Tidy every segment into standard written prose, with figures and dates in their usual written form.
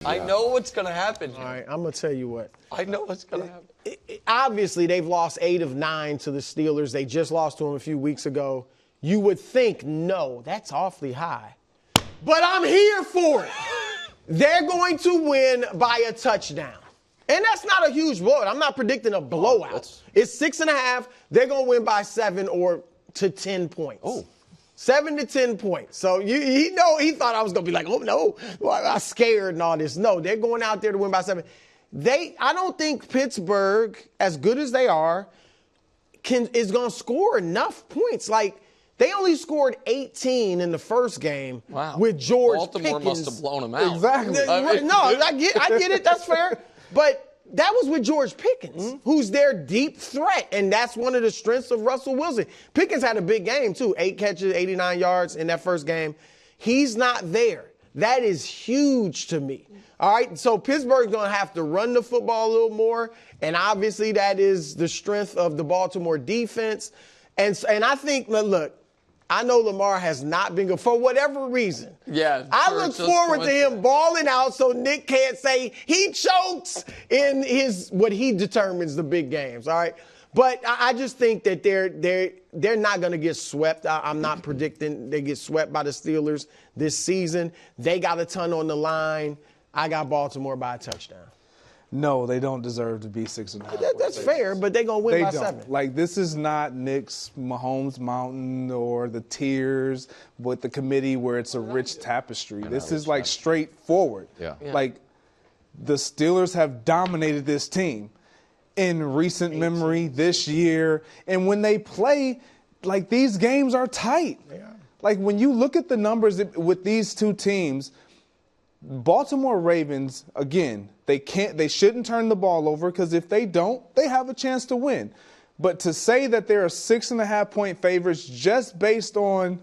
I know what's going to happen here. All right, I'm going to tell you what. I know what's going to happen. Obviously, they've lost 8 of 9 to the Steelers. They just lost to them a few weeks ago. You would think, no, that's awfully high. But I'm here for it. They're going to win by a touchdown. And that's not a huge blowout. I'm not predicting a blowout. It's 6.5. They're going to win by 7 or to 10 points. Oh. 7 to 10 points. So he thought I was going to be like, oh, no, I'm scared and all this. No, they're going out there to win by 7. I don't think Pittsburgh, as good as they are, is going to score enough points. Like, they only scored 18 in the first game with George Baltimore Pickens. must have blown them out. Exactly. No, I get it. That's fair. But that was with George Pickens, who's their deep threat, and that's one of the strengths of Russell Wilson. Pickens had a big game, too. 8 catches, 89 yards in that first game. He's not there. That is huge to me. All right, so Pittsburgh's going to have to run the football a little more, and obviously that is the strength of the Baltimore defense. And I think, look, I know Lamar has not been good for whatever reason. Yeah. I look forward to him balling out so Nick can't say he chokes in what he determines the big games. All right. But I just think that they're not going to get swept. I'm not predicting they get swept by the Steelers this season. They got a ton on the line. I got Baltimore by a touchdown. No, they don't deserve to be 6.5. That's fair, but they're going to win by 7. Like, this is not Nick's Mahomes Mountain or the tiers with the committee where it's a rich tapestry. This is, like, straightforward. Yeah. Like, the Steelers have dominated this team in recent memory this year. And when they play, like, these games are tight. Yeah. Like, when you look at the numbers with these two teams, Baltimore Ravens, again, they shouldn't turn the ball over because if they don't, they have a chance to win. But to say that they're 6.5-point favorites just based on,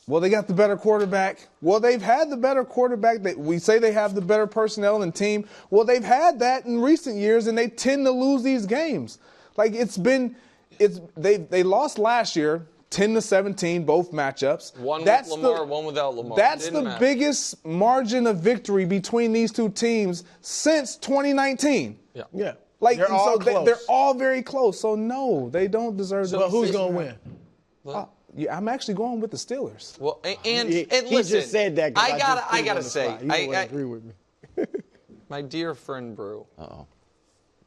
well, they got the better quarterback. Well, they've had the better quarterback. We say they have the better personnel and team. Well, they've had that in recent years, and they tend to lose these games. Like they lost last year. 10-17, both matchups. One with Lamar, one without Lamar. That's the biggest margin of victory between these two teams since 2019. Yeah. Like, they're all close. They're all very close. So, no, they don't deserve But who's going to win? I'm actually going with the Steelers. Well, and he listen, just said that. I gotta say, you don't agree with me. My dear friend Brew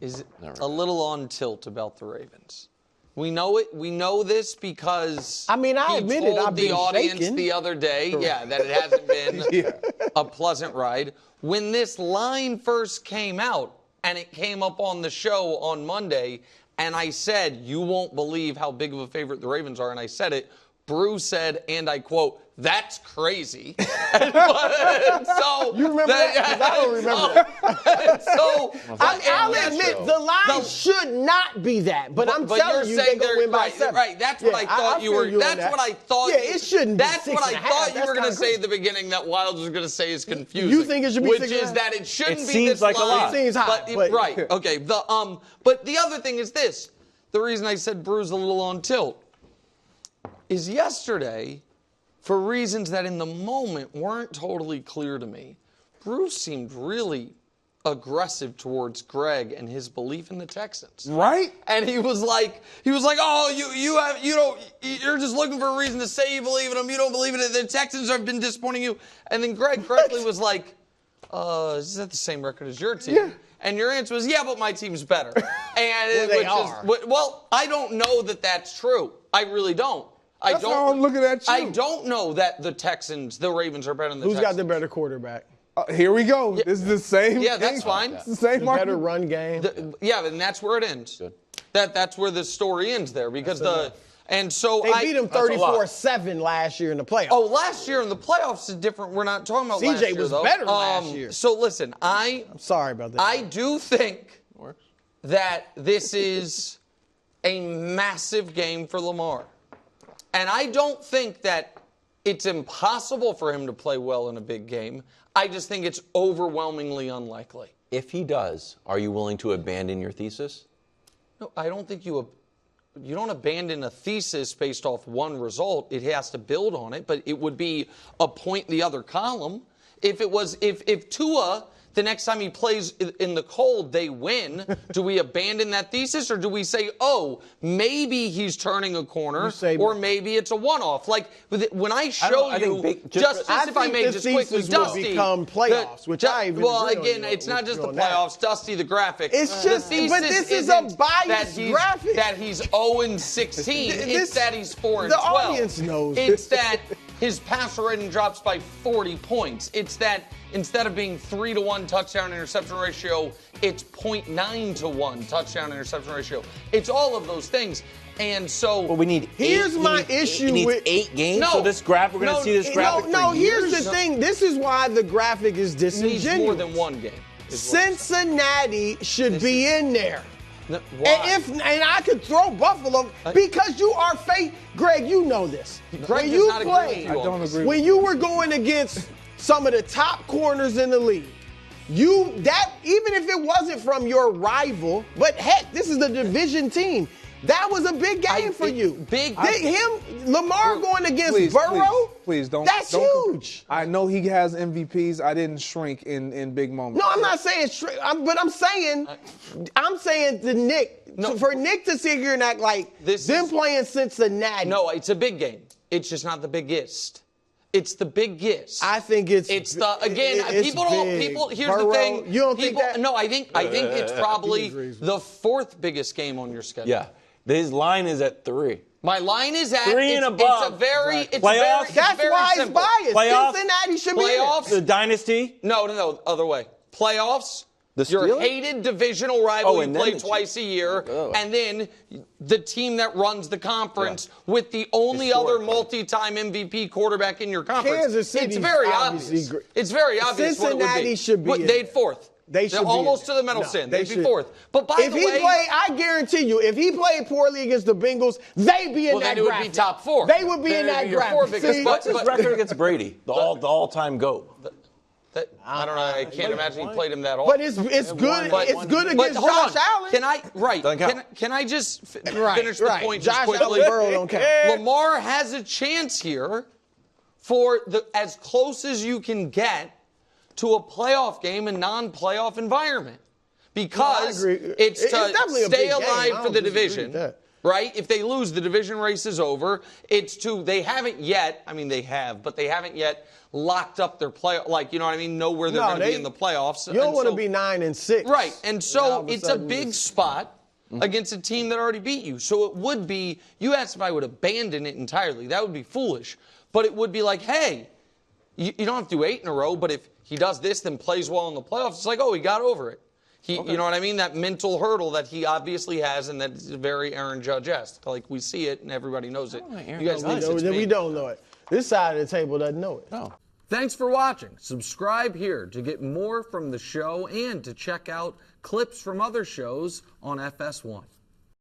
is a little on tilt about the Ravens. We know it. We know this because I admit it. I've the been audience shaking. The other day, that it hasn't been a pleasant ride. When this line first came out and it came up on the show on Monday, and I said, "You won't believe how big of a favorite the Ravens are," and I said it. Bruce said, and I quote, "That's crazy." So you remember that? 'Cause I don't remember. So I'll admit the line should not be that, but I'm telling you they're going to win by 7. Right, that's what I thought you were. That's what I thought. Yeah, it shouldn't be 6.5. That's what I thought you were going to say at the beginning. That Wilds was going to say is confusing. You think it should be 6.5? Which is that it shouldn't be seems this like line. a lot. It seems high. But right. Okay. But the other thing is this. The reason I said Brew's a little on tilt is yesterday, for reasons that in the moment weren't totally clear to me, Bruce seemed really aggressive towards Greg and his belief in the Texans. Right? And he was like, "Oh, you're just looking for a reason to say you believe in them. You don't believe in it. The Texans have been disappointing you." And then Greg correctly was like, "Is that the same record as your team?" Yeah. And your answer was, "Yeah, but my team's better." And well, I don't know that that's true. I really don't. That's how I'm looking at you. I don't know that the Ravens are better than the Texans. Who's got the better quarterback? Here we go. Yeah. This is the same. Yeah, that's fine. It's the same better run game. And that's where it ends. Good. That's where the story ends there because they beat them 34-7 last year in the playoffs. Oh, last year in the playoffs is different. We're not talking about last year, CJ was better last year. So listen, I'm sorry about that. I do think that this is a massive game for Lamar. And I don't think that it's impossible for him to play well in a big game. I just think it's overwhelmingly unlikely. If he does, are you willing to abandon your thesis? No, I don't think you don't abandon a thesis based off one result. It has to build on it, but it would be a point in the other column. If Tua the next time he plays in the cold, they win. Do we abandon that thesis, or do we say, oh, maybe he's turning a corner, or maybe it's a one-off? Like, when I show if I may just quickly, Dusty, become playoffs, which I even again, it's not just the playoffs. Dusty, the graphic. It's just, but this is a biased graphic. That he's 0-16. It's that he's 4-12. The audience knows. It's that his passer rating drops by 40 points. It's that instead of being 3-to-1 touchdown interception ratio, it's 0.9-to-1 touchdown interception ratio. It's all of those things. And so we need here's my issue with 8 games. So this graph, we're going to see this graphic. No, here's the thing. This is why the graphic is disingenuous. It needs more than one game. Cincinnati should be in there. Why? And I could throw Buffalo because you are fake. Greg, you know this. Greg does not agree with you. I don't agree. When you were going against some of the top corners in the league, even if it wasn't from your rival, but heck, this is the division team. That was a big game for you. Lamar going against Burrow. Please don't. That's huge. I know he has MVPs. I didn't shrink in big moments. No, I'm not saying shrink. But I'm saying to Nick, for Nick to sit here and act like playing Cincinnati. No, it's a big game. It's just not the biggest. It's the biggest. I think it's Here's Burrow, the thing. You don't think that? No, I think it's probably the 4th biggest game on your schedule. Yeah. His line is at 3. My line is at 3 and above. That's why it's biased. Playoffs, Cincinnati should be playoffs. The dynasty. No, other way. Playoffs. The your Steelers? hated divisional rival you play twice a year, Oh. and then the team that runs the conference with the only other multi-time MVP quarterback in your conference. Kansas City. It's very obvious. It's very obvious. Cincinnati should be. They'd 4th. They should almost to the medal stand. They'd be 4th. But by the way, I guarantee you, if he played poorly against the Bengals, they'd be in that graphic. Then it would be top 4. They would be in that graphic. What's his record against Brady? The all-time GOAT. I don't know. I can't imagine he played him that often. But it's good. It's good against Josh Allen. Can I just finish the point Josh just quickly? Allen, Burrow don't count. Lamar has a chance here for as close as you can get to a playoff game in non-playoff environment, because it's to stay alive for the division. Right? If they lose, the division race is over. They haven't yet locked up their play, you know what I mean? Know where they're going to be in the playoffs. You don't want to be 9-6. Right. And so it's a big spot against a team that already beat you. So it would be, you asked if I would abandon it entirely. That would be foolish. But it would be like, hey, you don't have to do 8 in a row, but if he does this, then plays well in the playoffs, it's like, oh, he got over it. You know what I mean? That mental hurdle that he obviously has, and that's very Aaron Judge-esque. Like, we see it, and everybody knows it. You guys think it's me. We don't know it. This side of the table doesn't know it. No. Thanks for watching. Subscribe here to get more from the show and to check out clips from other shows on FS1.